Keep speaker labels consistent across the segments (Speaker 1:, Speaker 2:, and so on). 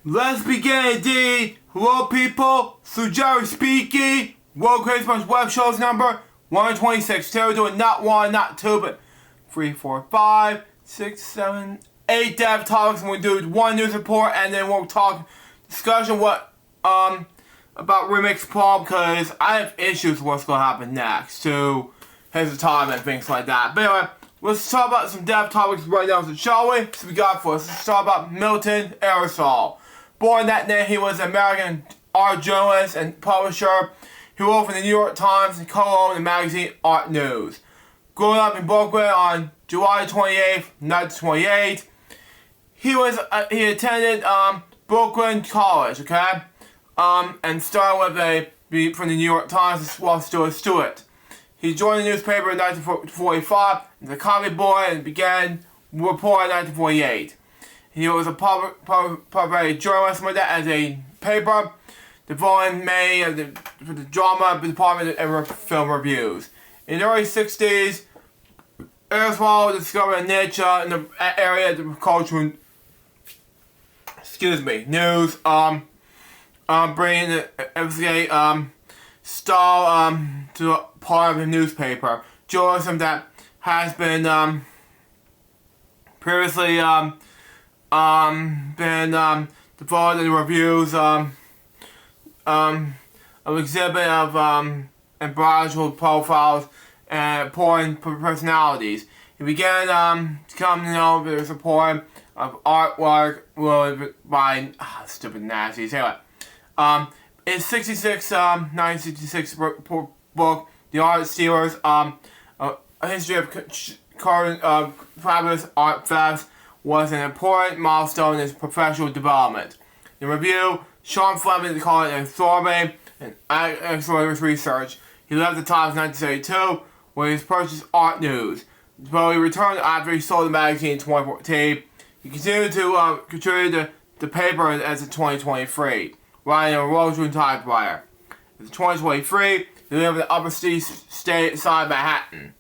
Speaker 1: Let's begin indeed. Hello people, Sir Jerry speaking. TheCrazyBunch's WebShow's number 126. Today we're doing not one, not two, but 3, 4, 5, 6, 7, 8 dev topics. And we'll do one news report and then we'll talk discussion about Remix Palm, because I have issues with what's going to happen next to his time and things like that. But anyway, let's talk about some dev topics right now, shall we? So we got for us. Let's talk about Milton Aerosol. Born that day, he was an American art journalist and publisher. He wrote for the New York Times and co-owned the magazine Art News. Growing up in Brooklyn on July 28th, 1928, he attended Brooklyn College, okay? And started with from the New York Times as well as Stuart Stewart. He joined the newspaper in 1945 as a copy boy and began reporting in 1948. He was a public journalist with that as a paper, devoting mainly for the drama department and film reviews. In the early 60s, Aerosol discovered a niche in the area of the cultural, news, bringing the style to a part of the newspaper. Journalism that has been previously devoted to reviews of exhibit of and biological profiles and important personalities. He began to come to know the support of artwork by stupid Nazis. Anyway, in 1966 book, The Art Stealers, a history of current fabulous art thefts, was an important milestone in his professional development. In review, Sean Fleming called it absorbing and excellent research. He left the Times in 1972, where he purchased Art News. But he returned after he sold the magazine in 2014. He continued to contribute to the paper as of 2023, writing on a Rotary typewriter. In 2023, he lived in the Upper East Side Manhattan.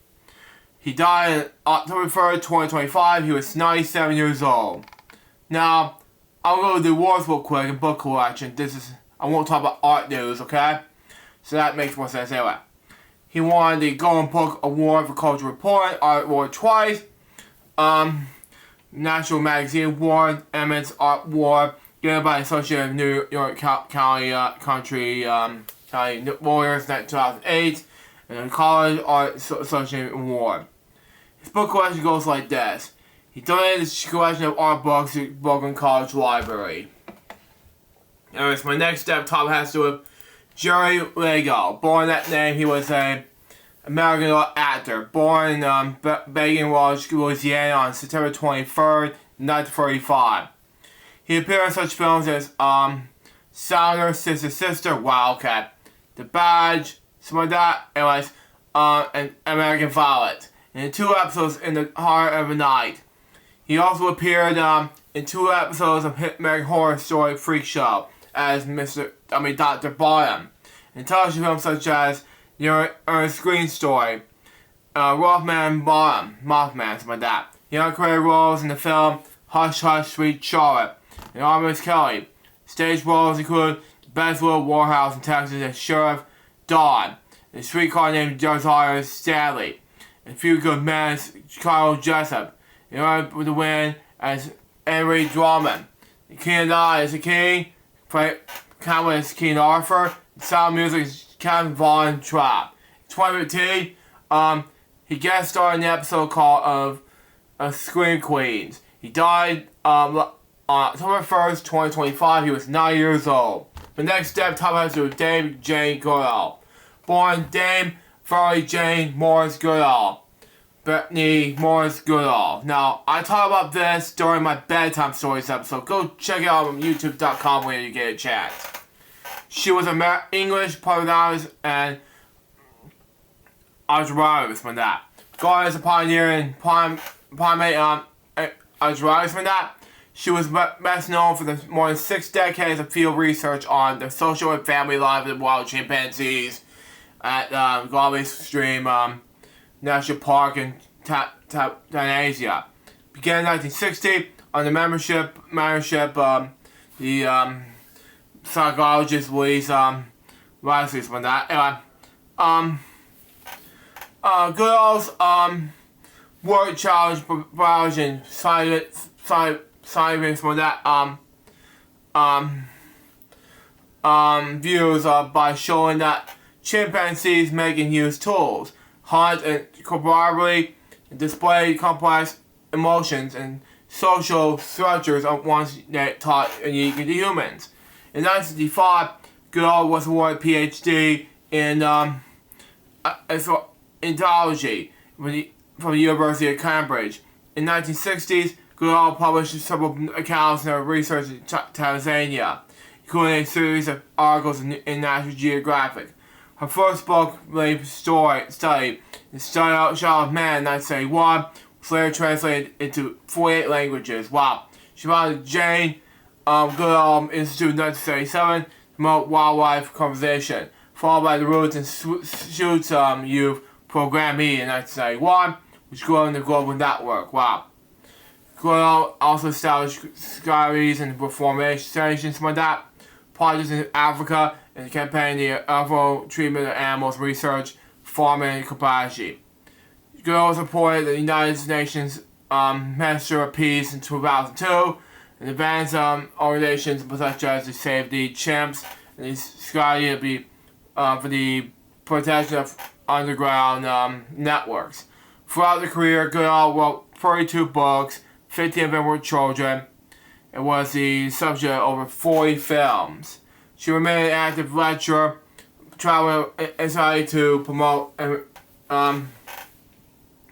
Speaker 1: He died on October 3rd, 2025. He was 97 years old. Now, I'll go to the awards real quick and book collection. I won't talk about Art News, okay? So that makes more sense anyway. He won the Golden Book Award for Cultural Reporting, Art Award twice, National Magazine Award, Emmons Art Award, given by the Association of New York County Lawyers in 2008, and the College Art Association Award. His book collection goes like this. He donated his collection of art books to Brooklyn College Library. Anyways, my next step top has to do with Jerry Lego. Born that name, he was an American actor. Born in Baton Rouge, Louisiana on September 23rd, 1935. He appeared in such films as Sounder, Sister, Wildcat, The Badge, some like that. Anyways, and American Violet. In 2 episodes in The Heart of the Night. He also appeared in 2 episodes of Hit American Horror Story Freak Show as Dr. Bottom. In television films such as Ernest Green Story, Mothman, something like that. He had created roles in the film Hush Hush Sweet Charlotte and Almost Kelly. Stage roles include Best Little Warhouse in Texas as Sheriff Don, and a streetcar named Josiah Stanley, and Few Good Men as Kyle Jessup, in order to win as Henry Drummond. The King and I as the King, Cameron as King Arthur, and Sound Music as Captain Von Trapp. In 2015, he guest starred in the episode called of Scream Queens. He died on October 1st, 2025. He was 9 years old. The next step top has to do with Dame Jane Goodall. Born Dame Farley Jane Morris Goodall. Bethany Morris Goodall. Now, I talk about this during my bedtime stories episode. Go check it out on youtube.com when you get a chance. She was an English poet and archaeologist from that. God is a pioneer in primate archaeologist from that. She was best known for the more than 6 decades of field research on the social and family life of wild chimpanzees at Gully Stream National Park in Tanzania. Began in 1960 on the membership the psychologist Louise Rice's from that. Anyway, girls word challenge version science for that views by showing that chimpanzees making use tools, hunt and collaborate, and display complex emotions and social structures of ones that taught unique to humans. In 1965, Goodall was awarded a PhD in ethology from the University of Cambridge. In the 1960s, Goodall published several accounts of research in Tanzania, including a series of articles in National Geographic. Her first book, study, The Study of Man, in 1971, was later translated into 48 languages. Wow. She founded Jane Goodall Institute in 1977 to promote wildlife conservation, followed by the Roots and Shoots Youth Program E in 1991, which grew in the Global Network. Wow. Goodall also established Skyries and reformation stations for that, projects in Africa, and campaigning the ethical treatment of animals, research, farming, and compassion. Goodall supported the United Nations Minister of Peace in 2002, and advanced organizations such as the Save the Chimps and the Sky for the protection of underground networks. Throughout the career, Goodall wrote 32 books, 15 of them were children, and was the subject of over 40 films. She remained an active lecturer, traveling inside to promote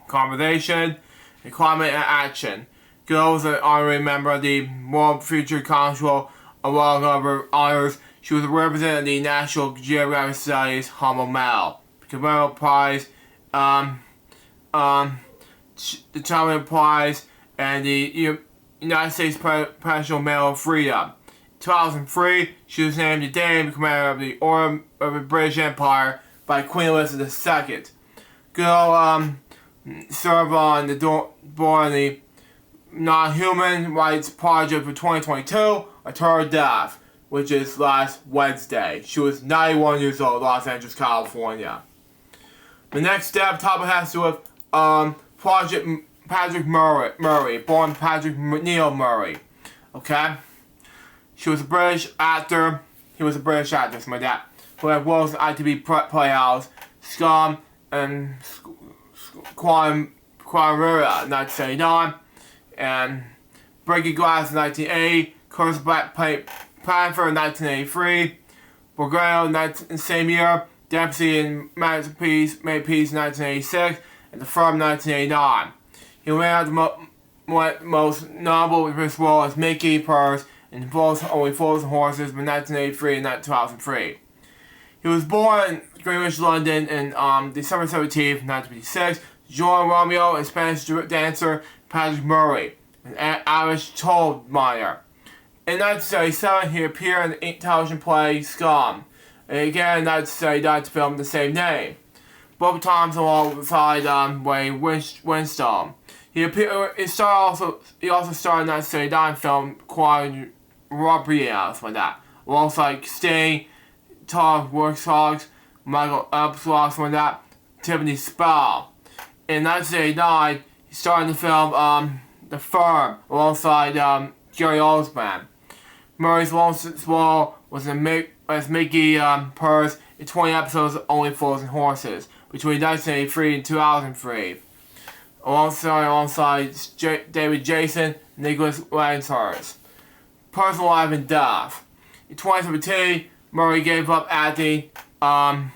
Speaker 1: conversation and climate action. Goodall was an honorary member of the World Future Council, among other honors. She was a representative of the National Geographic Society's Humble Medal, the Commemorative Prize, the Chamberlain Prize, and the United States Presidential Medal of Freedom. In 2003, she was named the Dame Commander of the Order of the British Empire by Queen Elizabeth II. Goodall served on the board of the Non-Human Rights Project for 2022 until her death, which is last Wednesday. She was 91 years old, Los Angeles, California. The next topic has to do with Project Patrick Murray, born Patrick Neil Murray. Okay? She was a British actor. He was a British actor, something like that. Who had roles in ITV Playhouse, Scum, and Quantum Rura in 1979, and Breaking Glass in 1980, Curse Black Panther in 1983, Borgano in the same year, Dempsey in Made Peace in 1986, and The Firm in 1989. He ran out the most notable with his role as Mickey Purse in Only Fools and Horses from 1983 and 2003. He was born in Greenwich, London on December 17th, 1956, to join Romeo and Spanish dancer Patrick Murray, an Irish coal miner. In 1977, he appeared in the television play Scum, and again in 1979 to film the same name, both times alongside Ray Winstone. He also starred in 1979 film Quad Robria, something like that, alongside Sting, Todd Workshawks, Michael Epps, something like that, Tiffany Spall. In 1989, he starred in the film The Firm, alongside Gary Oldman. Murray's longest role was as Mickey Purse in 20 episodes of Only Fools and Horses between 1983 and 2003. Alongside David Jason and Nicholas Lansers. Personal life and death. In 2017, Murray gave up acting and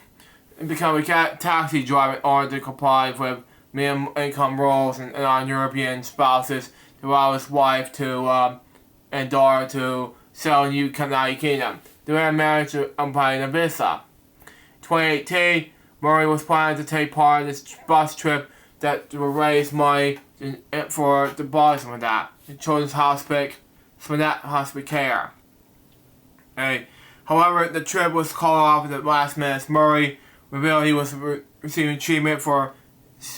Speaker 1: became a taxi driver in order to comply with minimum income rules and non-European spouses to allow his wife and daughter to settle in the United Kingdom. They were married to applying a visa. In 2018, Murray was planning to take part in this bus trip that will raise money for the bodies of that, the children's hospice, for that hospice care. However, the trip was called off at the last minute. Murray revealed he was receiving treatment for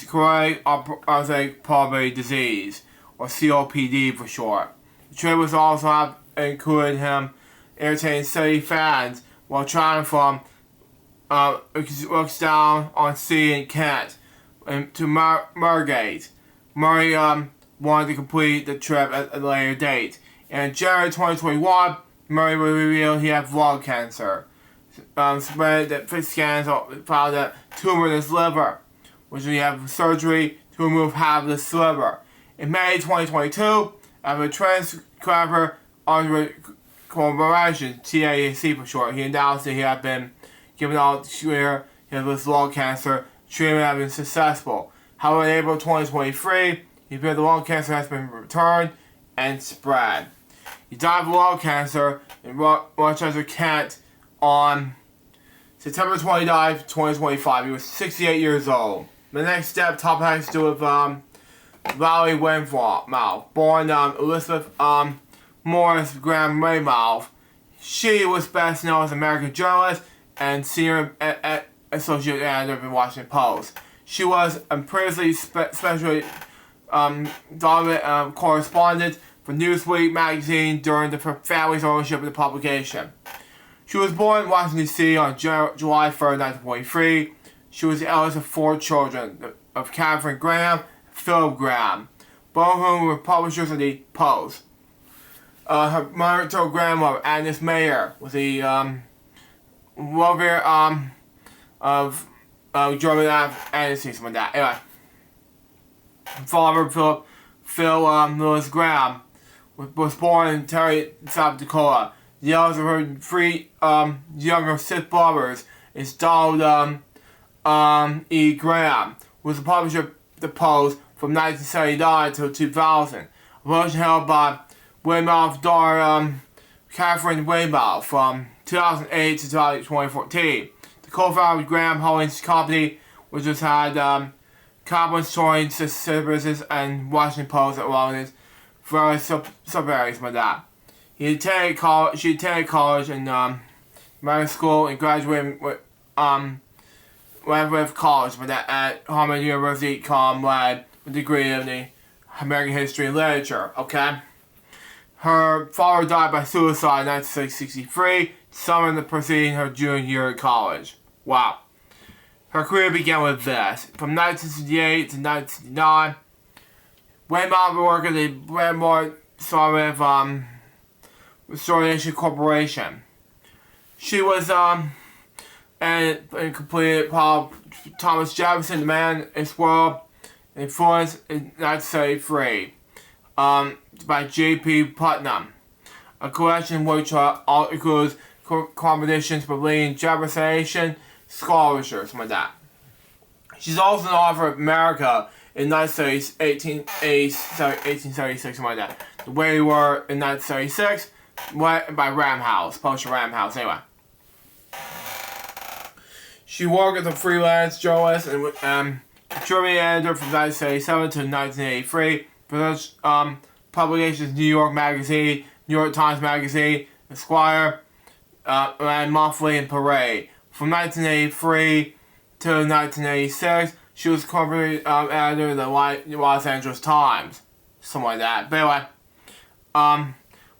Speaker 1: chronic obstructive pulmonary disease, or COPD for short. The trip was also included him entertaining city fans while traveling from looks down on sea in Kent to Margate. Murray wanted to complete the trip at a later date. In January 2021, Murray revealed he had lung cancer. Spread that scans found a tumor in his liver, which he had surgery to remove half of his liver. In May 2022, after transcriber collaboration, TAC for short, he announced that he had been given all clear his lung cancer treatment had been successful. However, in April 2023, he feared the lung cancer has been returned and spread. He died of lung cancer in Rochester, Kent on September 29, 2025. He was 68 years old. The next step, top has to do with Valerie Weymouth, born Elizabeth Morris Graham Weymouth. She was best known as an American journalist and senior associate editor of the Washington Post. She was previously special dominant correspondent for Newsweek magazine during the family's ownership of the publication. She was born in Washington, D.C. on July 3rd, 1943. She was the eldest of 4 children, of Catherine Graham and Philip Graham, both of whom were publishers of the Post. Her maternal grandmother, Agnes Mayer, was the welfare of German agency, something like that. Anyway, father, Phil Lewis Graham, was born in Terry, South Dakota. The eldest of her 3 younger 6 brothers is Donald E. Graham, who was the publisher of the Post from 1979 until 2000. A position held by Weymouth's daughter, Catherine Weymouth, from 2008 to 2014. The co-founder of Graham Holdings Company, which has had Cobblers Touring Services and Washington Post along with various sub-areas like that. She attended college and medical school and graduated with college at Harvard University, with a degree in the American history and literature. Okay. Her father died by suicide in 1963, summer preceding her junior year at college. Wow. Her career began with this. From 1968 to 1969, Weymouth worked at the Brandmore Restoration Corporation. She was and completed Thomas Jefferson, The Man is World, influenced in 1973. By J.P. Putnam, a collection which includes competitions for leading Jeffersonian scholarship, something like that. She's also an author of America in 1876, something like that. The Way We Were in 1976, by Ram House, publisher Ram House, anyway. She worked as a freelance journalist and contributing editor from 1977 to 1983. Publications New York Magazine, New York Times Magazine, Esquire, and Monthly and Parade. From 1983 to 1986, she was corporate editor of the Los Angeles Times. Something like that. But anyway,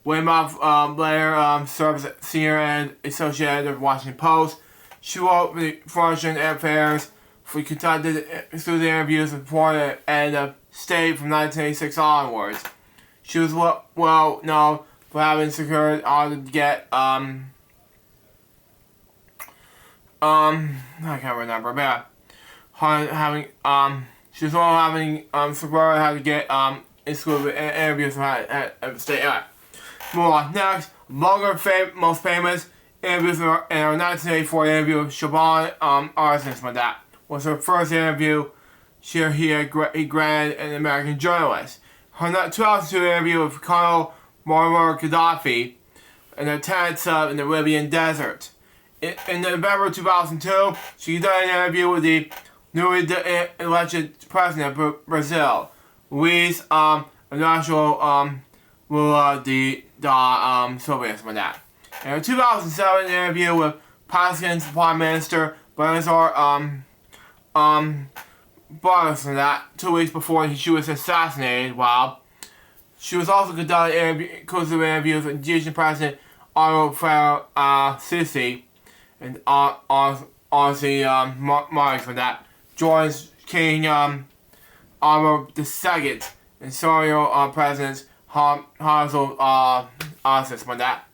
Speaker 1: Weymouth later served as senior and associate editor of the Washington Post. She wrote the Foreign Affairs for conducted exclusive interviews with foreign and the state from 1986 onwards. She was well known for having secured honor to get I can't remember, but she was well having secured how to get exclusive interviews from at the state. Anyway, move on. Next, among her most famous interviews in her 1984 interview with Shaban Arson, like that was her first interview. He granted an American journalist. Her 2002 interview with Colonel Muammar Gaddafi in the tents in the Libyan desert. In November 2002, she did an interview with the newly elected president of Brazil, Luiz Inácio Lula da Silva, something like that. In her 2007 interview with Pakistan's Prime Minister Benazir Bhutto, that 2 weeks before she was assassinated, She was also conducting exclusive interviews with Egyptian President Anwar Sisi and honestly, Mars for that. Joins King Anwar II and Syrian Presidents Hazel assets for that.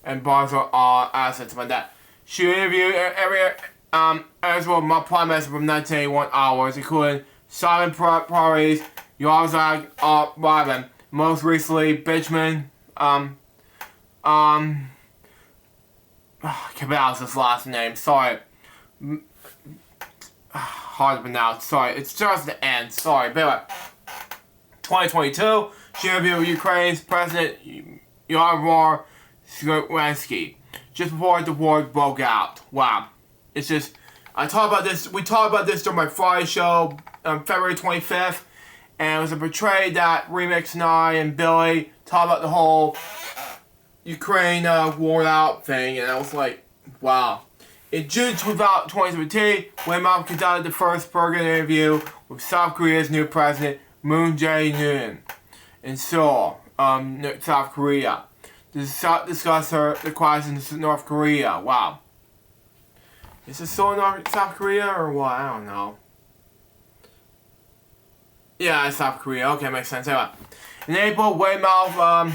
Speaker 1: And Barzo assets for that. She interviewed every as well my Prime Minister from 1981 hours, including Simon Paris, Yarzag Ryman, most recently Benjamin I can't pronounce his last name, sorry. Hard to pronounce, sorry. It starts at the end, sorry. But anyway, 2022, she interviewed Ukraine's President Yaroslav Zelensky just before the war broke out. Wow. It's just, we talked about this during my Friday show on February 25th, and it was a portray that Remix and I and Billy talked about the whole Ukraine war out thing, and I was like, wow. In June 2017, Weymouth conducted the first program interview with South Korea's new president, Moon Jae-in, in Seoul, South Korea, to discuss the crisis in North Korea. Wow. Is it Seoul, South Korea, or what? I don't know. Yeah, it's South Korea. Okay, makes sense. Anyway, in April, Weymouth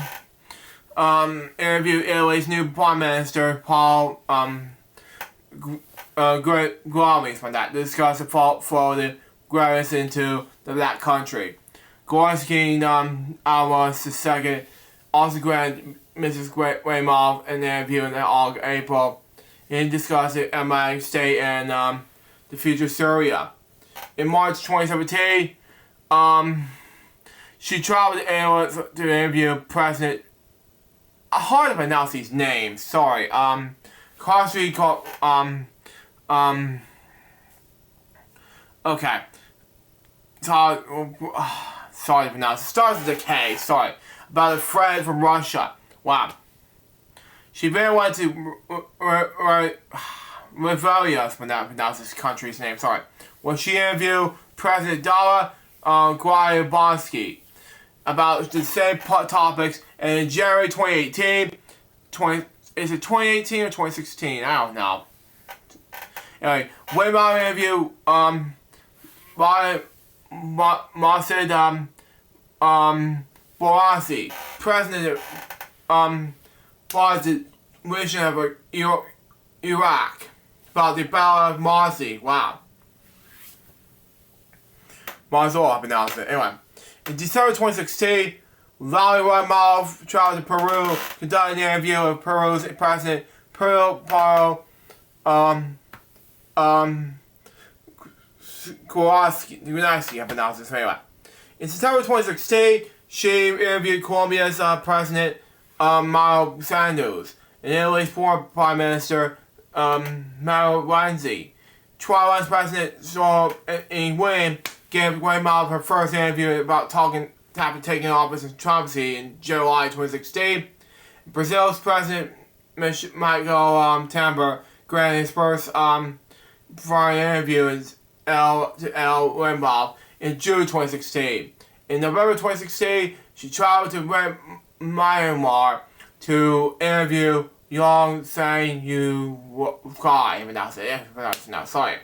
Speaker 1: interviewed Italy's new Prime Minister, Paul Gualmi, for that, to discuss the fault for the growers into that country. Gorski Anwar II also granted Mrs. Weymouth an interview in April and discussed the Islamic State and the future of Syria. In March 2017, she traveled to England to interview President. Hard to pronounce these names. Sorry. Okay. Sorry to pronounce. It starts with a K. Sorry. About a friend from Russia. Wow. She very wanted to Revelia, pronounce this country's name. Sorry. When she interviewed President Dara Grabowski about the same topics, and in January 2018, is it 2018 or 2016? I don't know. Anyway, Weymouth interview Mossad Bouazi, President was the mission of Iraq, about the Battle of Mossad. Wow. Mosul, I pronounced it. Anyway, in December 2016, Lally Weymouth traveled to Peru, conducted an interview with Peru's President Pablo Kuczynski, I pronounced this anyway. In September 2016, she interviewed Colombia's President Mario Santos and Italy's former Prime Minister Mario Renzi. Taiwan's President Tsai Ing-wen gave Weymouth her first interview about taking office in Trumpsy in July 2016. Brazil's President Michael Temer granted his first foreign interview to L. Weymouth in June 2016. In November 2016, she traveled to Myanmar to interview Yang Sang-yu-kai. Sorry.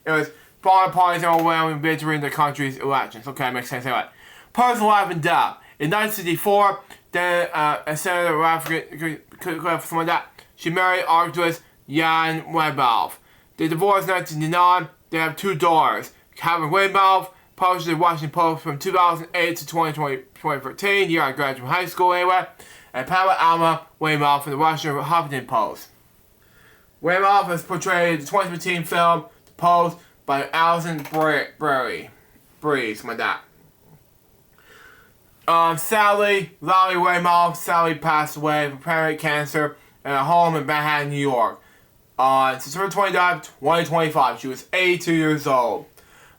Speaker 1: It was foreign parties overwhelming victory in the country's elections. Okay, makes sense. Anyway, personal life and death. In 1964, then a senator of African, something like that, she married architect Jan Weymouth. They divorced in 1999. They have two daughters. Calvin Weymouth published in the Washington Post from 2008 to 2013, year I graduated from high school anyway, and Pamela Alma Weymouth from the Washington Huffington Post. Weymouth was portrayed in the 2015 film The Post by Alison Breeze, my dad. Sadly, Lally Weymouth passed away from pancreatic cancer at a home in Manhattan, New York. On September 29, 2025, she was 82 years old.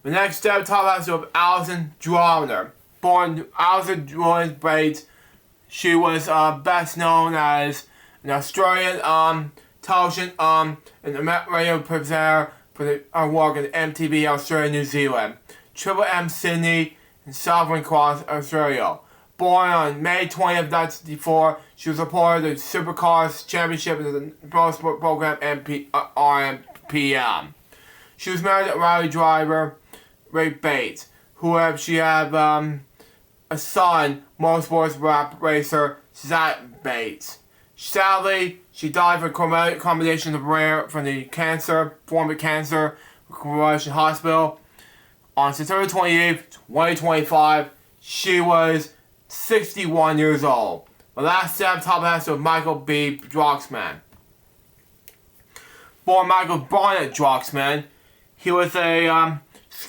Speaker 1: The next step, top has of Alison Drowner. Born Alison Drowner Bates, she was best known as an Australian television and radio presenter for her work in MTV Australia, New Zealand, Triple M Sydney, and Sovereign Cross Australia. Born on May 20th, 1964, she was a part of the Supercars Championship in the Pro Sport Program RMPM. She was married to rally driver Ray Bates, she had a son, motorsports rap racer Zach Bates. Sadly, she died from combination of from the form of cancer, Russian hospital. On September 28th, 2025, she was 61 years old. The last step top has to Michael B. Droxman. Born Michael Barnett Droxman, he was a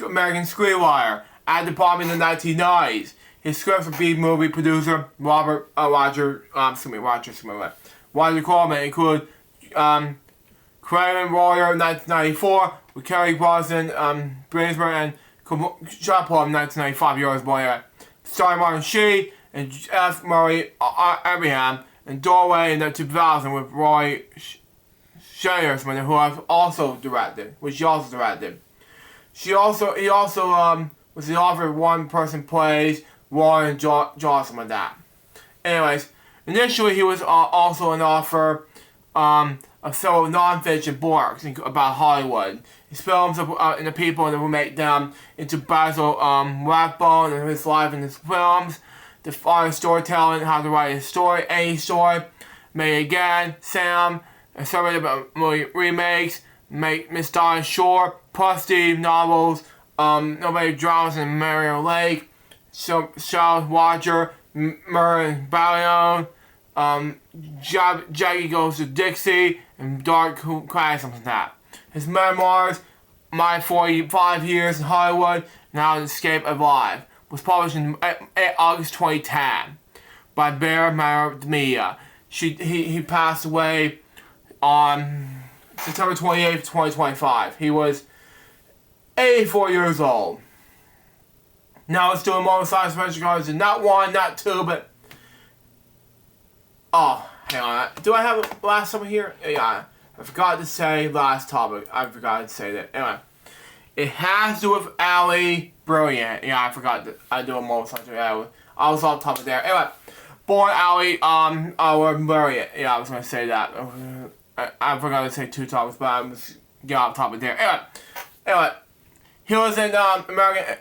Speaker 1: American screenwriter, acted probably in the 1990s. His script for B-movie producer Roger Corman include Kramer Warrior 1994 with Kerry Brosnan, Brinsberg, and Chappell in 1995 years born. Starring Martin Sheen and F. Murray Abraham, and Doorway in 2000 with Roy Scheiersman, who she also directed. He also was the author of One Person Plays Warren Johnson with that. Anyways, initially he was also an author of several non-fiction books about Hollywood. His films and the people that will make them into Basil Rathbone and his life in his films, the art of storytelling, how to write a story, any story, Made Again, Sam, and several remakes, Miss Donna Shore, plus Steve novels, Nobody Drowns in Mario Lake, Charles Watcher, Merlin Ballion, Jackie Goes to Dixie, and Dark Cry, something like that. His memoirs, My 45 Years in Hollywood and How to Escape Alive, was published in August 2010 by Bear Media. He passed away on September 28th, 2025. He was 84 years old. Now let's do a motorcycle special cards. Not one, not two, but... Oh, hang on. Do I have a last topic here? Yeah, I forgot to say last topic. I forgot to say that. Anyway, it has to do with Allie Brilliant. Yeah, I forgot that I do a motorcycle. Yeah, I was off topic there. Anyway, born Allie Brilliant. Yeah, I was gonna say that. I forgot to say two topics, but I was getting off topic there. Anyway, he was an American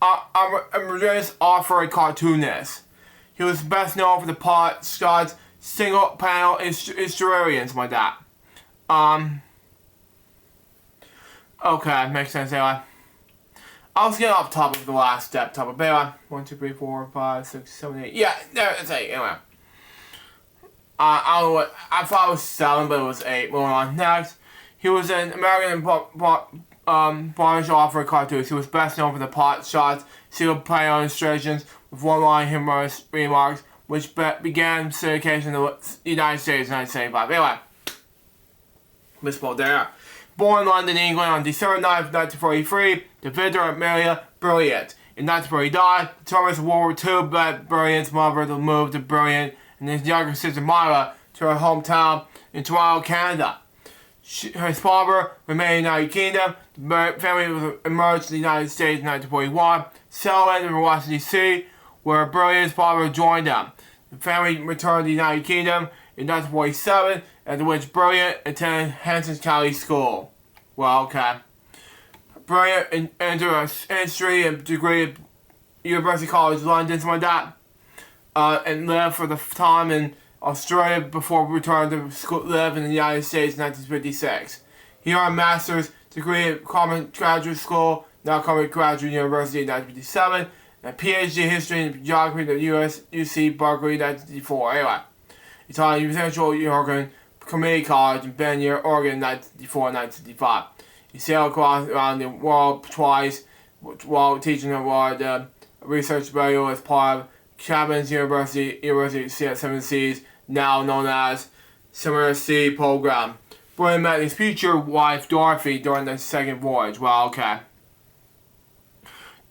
Speaker 1: author and cartoonist. He was best known for the plot Scott's single-panel historians like that. Okay, makes sense anyway. I was getting off topic of the last step topic, but anyway. 1, 2, 3, 4, 5, 6, 7, 8. Yeah, that's 8, anyway. I don't know what, I thought it was 7, but it was 8. Moving on. Next, he was an American British author and cartoonist. He was best known for the plot shots, single-player illustrations with one-line humorous remarks, which began syndication in the United States in 1975. Anyway, misspelled there. Born in London, England on December 9th, 1943, the visitor Amelia Brilliant. In 1940, he died. Determined in World War II, led Brilliant's mother to move to Brilliant and his younger sister Myra to her hometown in Toronto, Canada. His father remained in the United Kingdom. The family emerged in the United States in 1941, settled in Washington, D.C., where Brilliant's father joined them. The family returned to the United Kingdom in 1947, after which Brilliant attended Hampton County School. Well, okay. Brilliant entered a history and degree at University College London, something like that, and lived for the time in Australia before returning to school, live in the United States in 1956. He earned a master's degree at Common Graduate School, now Common Graduate University in 1957, and a PhD in history and geography at UC Berkeley in 1954. Anyway, he taught at Central Oregon Community College in Bend, Oregon in 1954 and 1955. He sailed around the world twice while teaching at research radio as part of Chapman's University at Seven Seas, now known as Summer Sea Program. Brilliant met his future wife Dorothy during the second voyage. Well, okay.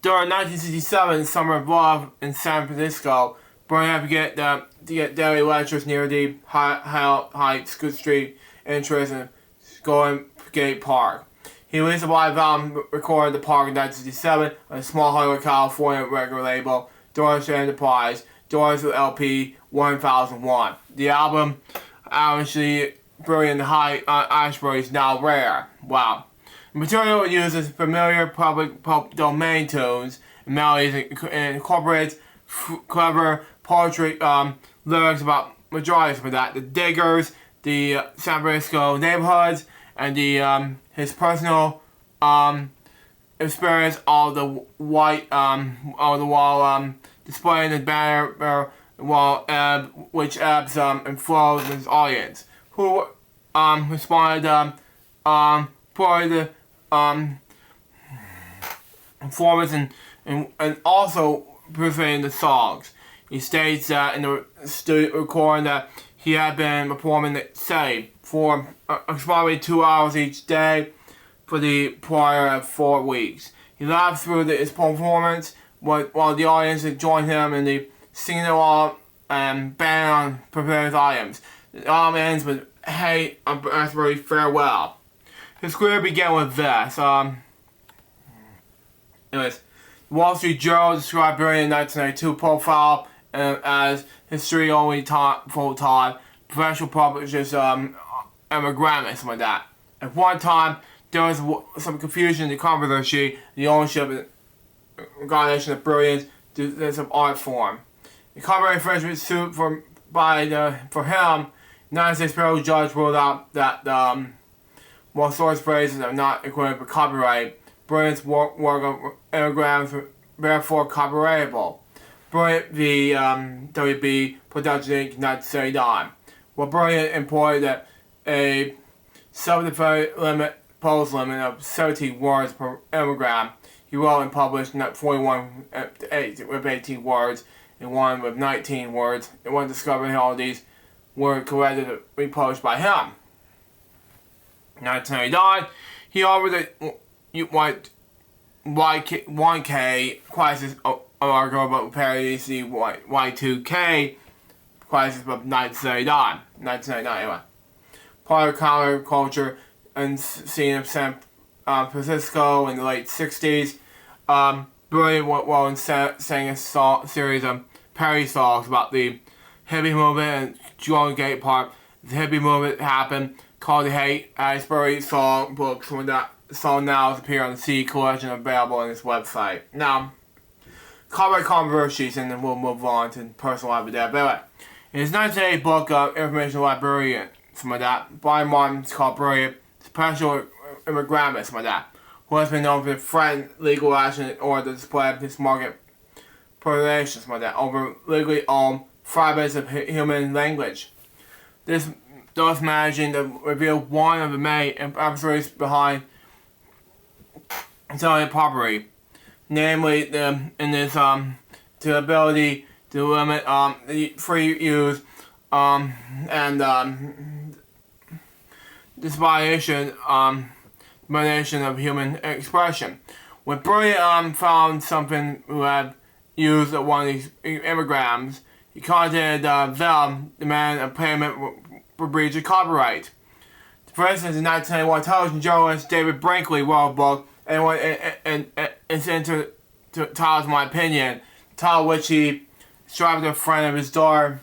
Speaker 1: During 1967, Summer of Love in San Francisco, Brilliant had to get daily lectures near the Heights Good Street entrance in Golden Gate Park. He released a live album recorded at the park in 1967 on a small Hollywood, California record label, Doris Enterprise, Doris LP 1001. The album, obviously brilliant high Ashbury, is now rare. Wow. The material uses familiar public domain tunes and melodies and incorporates clever poetry lyrics about majorities for that. The Diggers, the San Francisco neighborhoods, and the his personal experience of the white while displaying the banner which ebbs and flows with his audience, who responded for the performance and also presenting the songs. He states that in the studio recording that he had been performing the same for approximately 2 hours each day for the prior 4 weeks. He laughed through his performance while the audience joined him in the singing along and band on prepared items. The album ends with "Hey, Ashbury, farewell." His career began with this. Anyways, the Wall Street Journal described Berry in 1992 profile as history only full-time professional publishers emigrant, something like that. At one time, there was some confusion and controversy, the ownership and recognition of brilliance to this art form. The copyright infringement suit for him, United States federal judge ruled out that while source phrases are not equivalent for copyright, Brilliant's work of anagrams were therefore copyrightable. Brilliant v. WB Production Inc. 1979. While Brilliant employed a self-defined pose limit of 17 words per anagram, he wrote and published 41 with 18 words and one with 19 words. And when discovered all these were corrected and republished by him. In 1999, he offered a 1K crisis article about parodies the Y2K crisis of 1999 anyway. Part of counterculture and scene of San Francisco in the late 60s. Brilliant sang a series of parody songs about the hippie movement and John Gate Park. The hippie movement happened, called the Hate Ashbury song books, when that song now appears on the CD collection available on his website. Now, copyright controversies, and then we'll move on to personal life of that. But anyway, in his 1980 book, Information Librarian, something like that, Brian Martin's called Brilliant, Special Immigrant, something like that, who has been known for threatening legal action in order to display his market predation, something like that, over legally owned fragments of human language. This thus managing to reveal one of the main adversaries behind intellectual property, namely the ability to limit the free use and this violation of human expression. When Brilliant found something who had used one of these immigrants, he contacted them, demanding a payment for breach of copyright. For instance, in 1991, television journalist David Brinkley wrote a book, and it's titled My Opinion, title which he described to a friend of his daughter.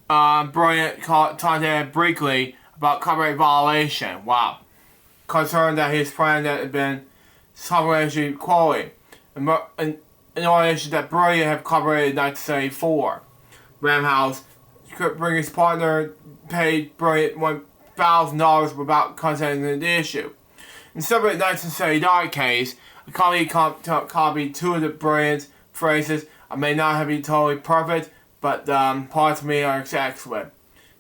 Speaker 1: Brilliant contacted Brinkley about copyright violation. Wow. Concerned that his friend had been copyright quality. An issue that Brilliant had copyrighted in 1974. Ramhouse, Brilliant's partner, paid Brilliant $1,000 without contacting the issue. In a separate 1979 case, a company copied two of the Brilliant's phrases. I may not have been totally perfect, but parts of me are excellent.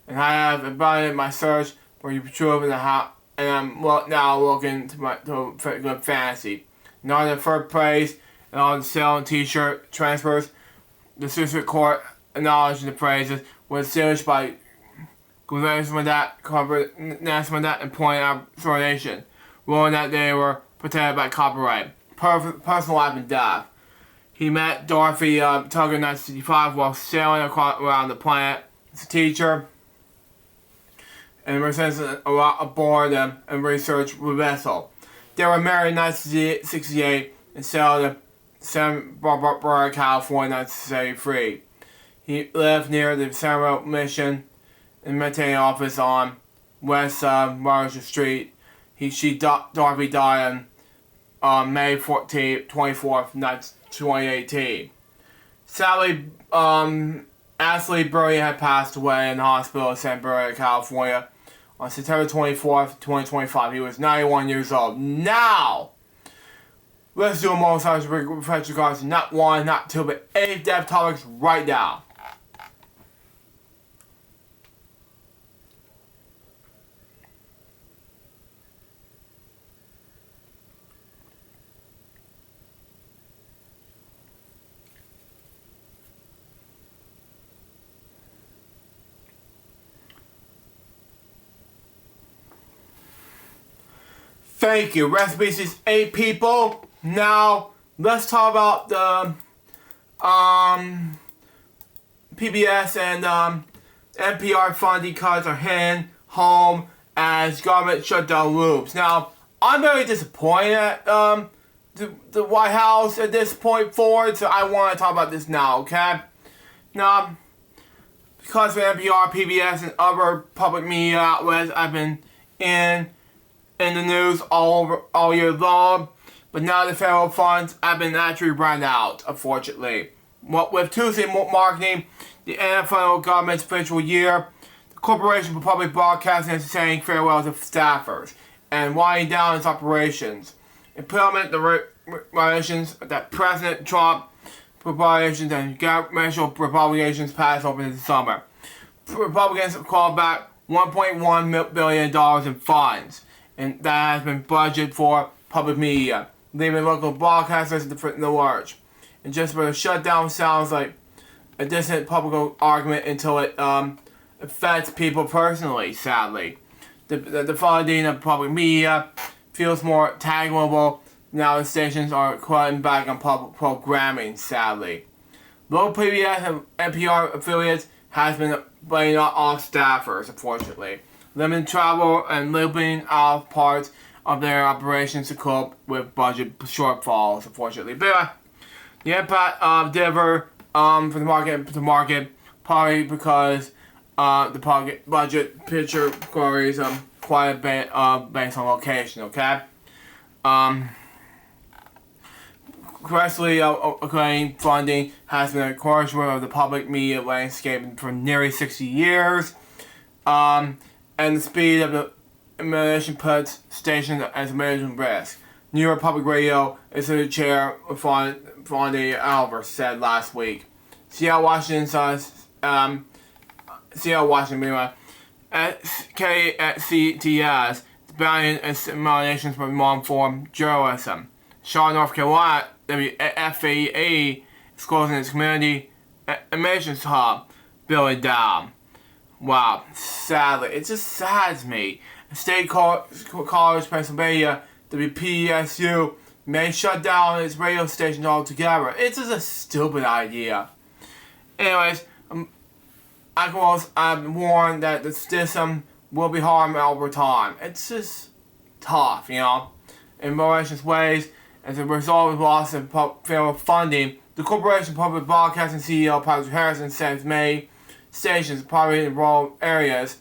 Speaker 1: And I have abandoned my search for the truth and I'm now looking to good fantasy. Now in the third place, and on the sale and t-shirt transfers, the district court acknowledged the phrases was established by that and pointed out explanation, ruling that they were protected by copyright. Personal life and death. He met Dorothy Tugger in 1965 while sailing around the planet as a teacher and residents aboard and research vessel. They were married in 1968 and and settled in Santa Barbara, California, 1973. He lived near the Santa Mission and maintained an office on West Marshall Street. Dorothy died on May 24th, 2018. Sadly, Ashley Burry had passed away in the hospital in Santa Barbara, California on September 24th, 2025. He was 91 years old. Now, let's do a more refresh regards to not 1, not 2, but 8 death topics right now. Thank you. Rest in peace, these 8 people. Now, let's talk about the PBS and NPR funding cuts are hitting home as government shutdown looms. Now, I'm very disappointed at the White House at this point forward, so I want to talk about this now, okay? Now, because of NPR, PBS, and other public media outlets, I've been in the news all year long, but now the federal funds have been actually run out, unfortunately. With Tuesday marketing the federal government's fiscal year, the Corporation for Public Broadcasting is saying farewell to staffers and winding down its operations. Implement the regulations that President Trump propositions and governmental appropriations passed over the summer. Republicans have called back $1.1 billion in funds, and that has been budgeted for public media, leaving local broadcasters in the lurch. And just for the shutdown sounds like a distant public argument until it affects people personally, sadly. The funding of public media feels more tangible now the stations are cutting back on public programming, sadly. Local PBS and NPR affiliates has been laying off staffers, unfortunately. Limiting travel and limiting off parts of their operations to cope with budget shortfalls, unfortunately. But the impact of differ from the market to market, probably because the budget picture varies quite a bit based on location, okay? Aggressively acclaiming funding has been a encouragement of the public media landscape for nearly 60 years. And the speed of the administration puts stations at a major risk. New York Public Radio Institute Chair Fondy Albert said last week. Seattle, Washington, at KCTS, banning simulations for long-form journalism. Charlotte, North Carolina, WFAE is closing its community emissions hub, building down. Wow, sadly, it just saddens me. State College, Pennsylvania, WPSU, may shut down its radio station altogether. It's just a stupid idea. Anyways, I've warned that the system will be harmed over time. It's just tough, in malicious ways. As a result of the loss of federal funding, the Corporation Public Broadcasting CEO Patrick Harrison says many stations, probably in rural areas,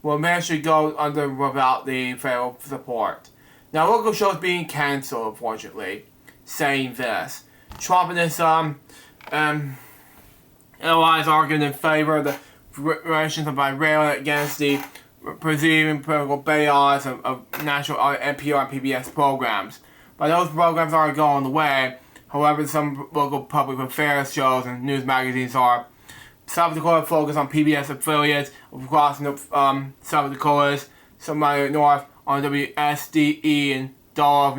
Speaker 1: will eventually go under without the federal support. Now, local shows being cancelled, unfortunately, saying this. Trump and his allies argued in favor of the regulations by railing against the perceived political bias of national NPR and PBS programs. But those programs are going away. However, some local public affairs shows and news magazines are. South Dakota focus on PBS affiliates across South Dakota's, some north on WSDE in Duluth,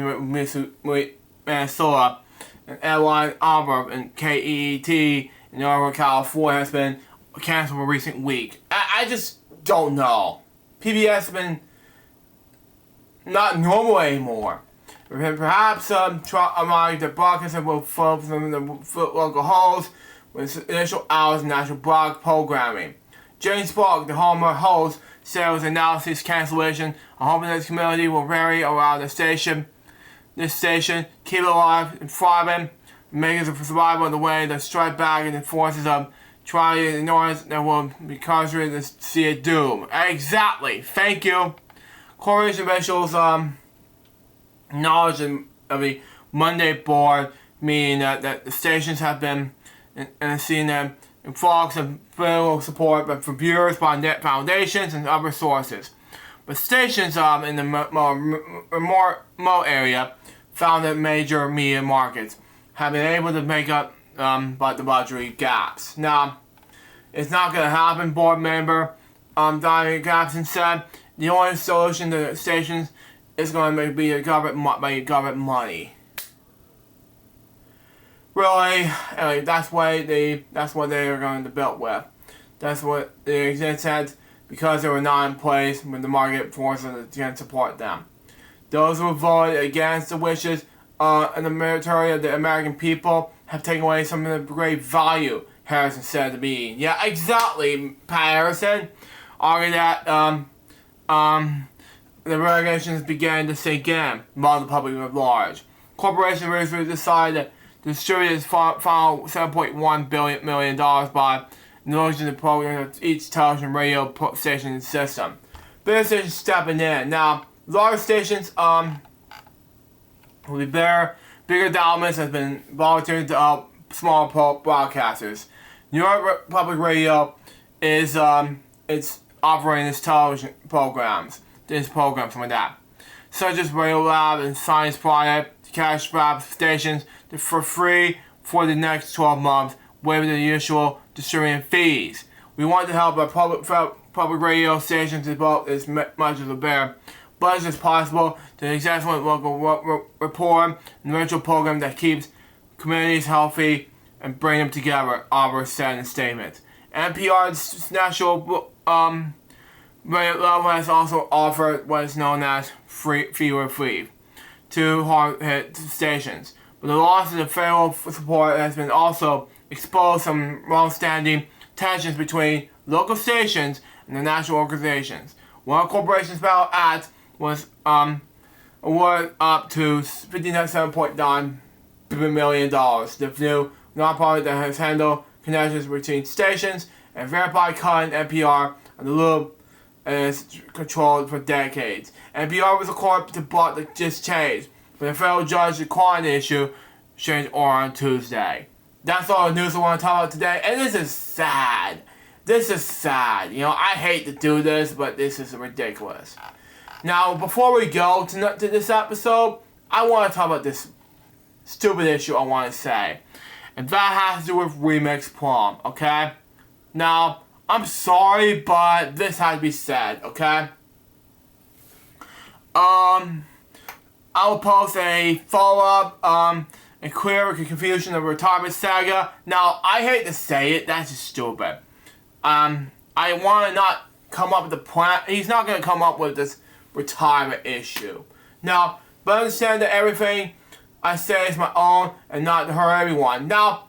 Speaker 1: Minnesota, and Airline Auburn and KEET in Northern California has been canceled for recent week. I just don't know. PBS has been not normal anymore. Perhaps the broadcaster will focus on the local hosts with initial hours of national blog programming. James Spark, the Homer host, said with analysis cancellation, a home community will vary around the station. this station, keep it alive and thriving, making the survival of the way that strike back and the forces of trying to ignore us that will be concentrated to see it doom. Exactly. Thank you. Corporation officials knowledge of the Monday board meaning that the stations have been and seen them influx of federal support from viewers by net foundations and other sources. But stations in the more remote area found that major media markets have been able to make up but the budgetary gaps. Now, it's not going to happen, board member Diane Jackson said. The only solution to the stations is going to be government money. Really, anyway, that's what they are going to build with. That's what the exec said, because they were not in place when the market forces can support them. Those who voted against the wishes and the military of the American people have taken away some of the great value, Harrison said to me. Yeah, exactly, Pat Harrison. Argued that the regulations began to sink in among the public at large. Corporation recently decided to distribute its final $7.1 million by notion the program of each television radio station and system. Bigger stations stepping in. Now, large stations will be better. Bigger endowments has been volunteered to help small broadcasters. New York Public Radio is it's operating its television programs, like that, such as Radio Lab and Science Project, cash grab stations for free for the next 12 months, waiving the usual distributing fees. We want to help our public radio stations develop as much of a better budget as possible to successfully local report and virtual program that keeps communities healthy and bring them together, Albert said in a statement. NPR's national radio level has also offered what is known as free to hard-hit stations. But the loss of the federal support has been also exposed some long-standing tensions between local stations and the national organizations. One corporation's battle act was awarded up to $57.9 million. The new nonprofit that has handled connections between stations and verified content NPR and the loop is controlled for decades. NPR was a court to block the just change, but the federal judge declined the issue changed on Tuesday. That's all the news I want to talk about today, and this is sad. This is sad. You know, I hate to do this, but this is ridiculous. Now, before we go to this episode, I want to talk about this stupid issue I want to say. And that has to do with Remix Prom, okay? Now, I'm sorry, but this has to be said, okay? I will post a follow-up, and clear confusion of retirement saga. Now, I hate to say it, that's just stupid. I want to not come up with a plan. He's not going to come up with this retirement issue. Now, but understand that everything I say is my own and not to hurt everyone. Now,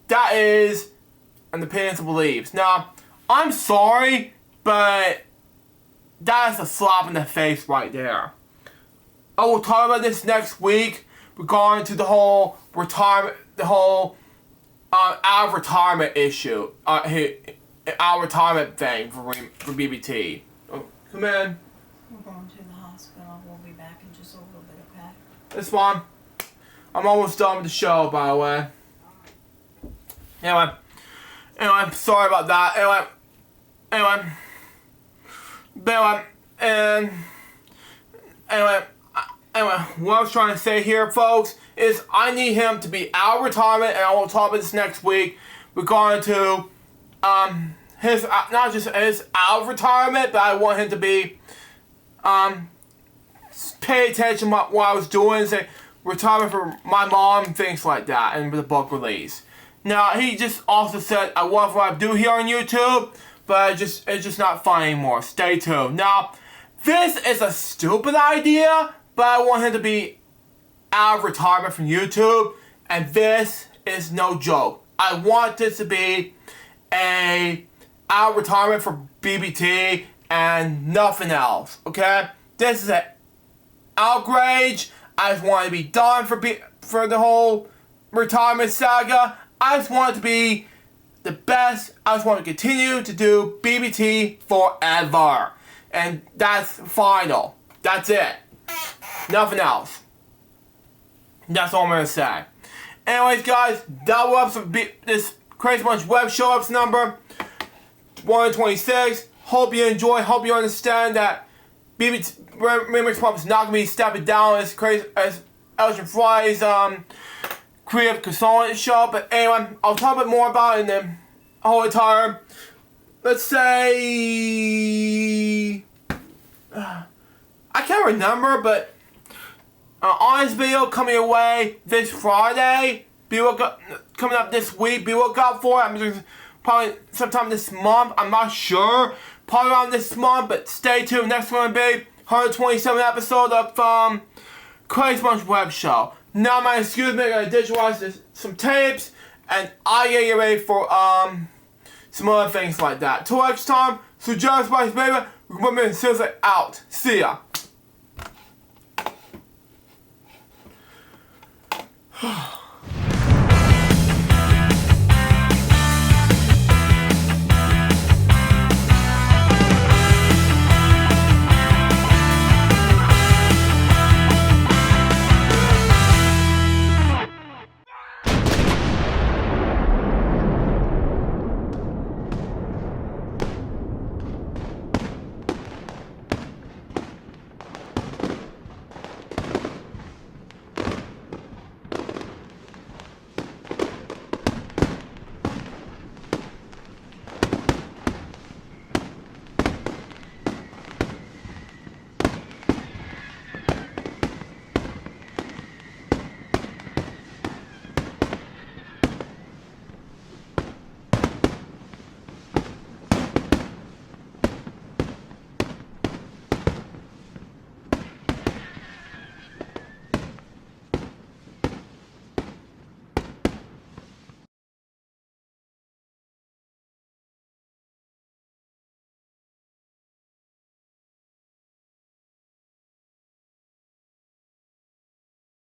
Speaker 1: that is an opinion of beliefs. Now, I'm sorry, but that is a slap in the face right there. I will talk about this next week regarding to the whole retirement, our retirement issue, our retirement thing for BBT. Oh, come in.
Speaker 2: We're going to the hospital. We'll be back in just a little bit, okay?
Speaker 1: It's fine. I'm almost done with the show, by the way. Anyway, sorry about that. Anyway, what I was trying to say here, folks, is I need him to be out of retirement, and I will talk about this next week regarding to his not just his out of retirement, but I want him to be pay attention to what I was doing, say retirement for my mom, things like that, and the book release. Now he just also said I love what I do here on YouTube, but it's just not fun anymore. Stay tuned. Now this is a stupid idea, but I want him to be out of retirement from YouTube, and this is no joke. I want this to be a out of retirement for BBT and nothing else, okay? This is an outrage. I just want to be done for the whole retirement saga. I just want it to be the best. I just want to continue to do BBT forever. And that's final. That's it. Nothing else. That's all I'm going to say. Anyways, guys, that was this Crazy Bunch web show ups number 126. Hope you enjoy. Hope you understand that BBT Remix Pump is not going to be stepping down as crazy as Elgin Fry's creative consultant show. But anyway, I'll talk a bit more about it in the whole entire, let's say, I can't remember, but honest video coming away this Friday. Coming up this week. Be look out for it. I'm just probably sometime this month. I'm not sure. Probably around this month, but stay tuned. Next one will be 127 episode of Crazy Bunch web show. Now, my excuse me, I gotta digitalize some tapes, and I gotta get ready for some other things like that. Till next time, so John's Spice Baby, women seriously out. See ya.